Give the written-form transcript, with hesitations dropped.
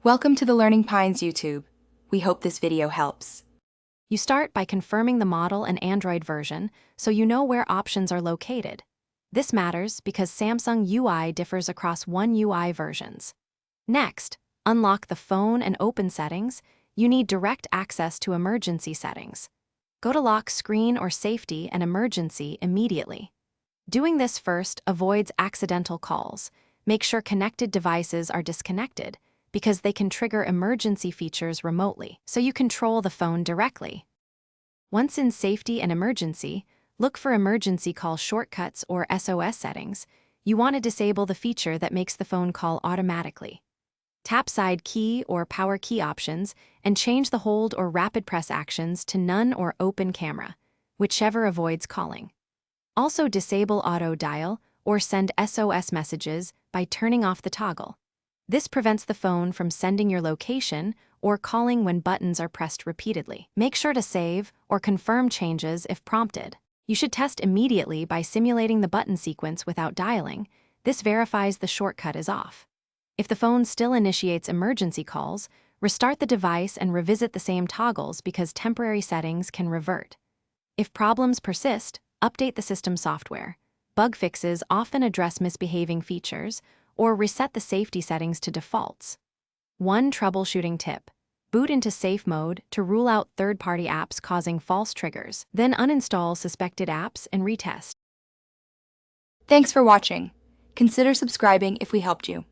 Welcome to the Learning Pines YouTube. We hope this video helps. You start by confirming the model and Android version so you know where options are located. This matters because Samsung UI differs across One UI versions. Next, unlock the phone and open settings. You need direct access to emergency settings. Go to lock screen or safety and emergency immediately. Doing this first avoids accidental calls. Make sure connected devices are disconnected because they can trigger emergency features remotely, so you control the phone directly. Once in safety and emergency, look for emergency call shortcuts or SOS settings. You want to disable the feature that makes the phone call automatically. Tap side key or power key options and change the hold or rapid press actions to none or open camera, whichever avoids calling. Also disable auto dial or send SOS messages by turning off the toggle. This prevents the phone from sending your location or calling when buttons are pressed repeatedly. Make sure to save or confirm changes if prompted. You should test immediately by simulating the button sequence without dialing. This verifies the shortcut is off. If the phone still initiates emergency calls, restart the device and revisit the same toggles because temporary settings can revert. If problems persist, update the system software. Bug fixes often address misbehaving features or reset the safety settings to defaults. One troubleshooting tip: boot into safe mode to rule out third-party apps causing false triggers. Then uninstall suspected apps and retest. Thanks for watching. Consider subscribing if we helped you.